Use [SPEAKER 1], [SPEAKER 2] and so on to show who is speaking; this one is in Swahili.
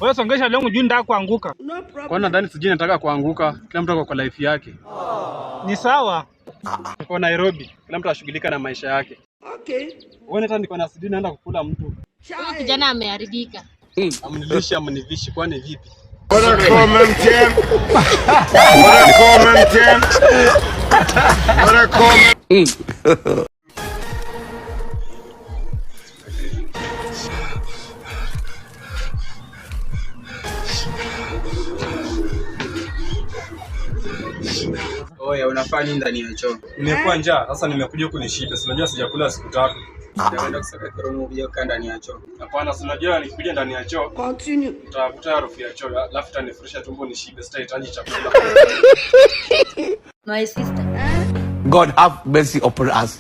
[SPEAKER 1] Wewe songesha leo juu ndio kuanguka.
[SPEAKER 2] Kwa nini ndani sijui nataka kuanguka? Kila mtu ako kwa life yake.
[SPEAKER 1] Ni sawa.
[SPEAKER 2] Kwa Nairobi, kila mtu ashughulika na maisha yake.
[SPEAKER 3] Okay.
[SPEAKER 2] Wewe hata niko na sidi naenda kukula mtu.
[SPEAKER 4] Huyu kijana ameharibika.
[SPEAKER 2] Amnilisha amnivishi kwani vipi?
[SPEAKER 5] What a comment team. What a comment team. What a comment.
[SPEAKER 6] Oya, unafanya nini ndani ya choo?
[SPEAKER 2] Nimekuwa njaa, sasa nimekuja kunishiba. Si unajua sijakula siku 3.
[SPEAKER 6] Naenda kusaka kiromo kuja kaa ndani ya choo.
[SPEAKER 2] Hapana, si unajua nikikuja ndani ya choo.
[SPEAKER 3] Continue.
[SPEAKER 2] Utakuta harufu ya choo, alafu itanifurisha tumbo nishibe, sitahitaji chakula.
[SPEAKER 4] My sister.
[SPEAKER 7] God have mercy upon us.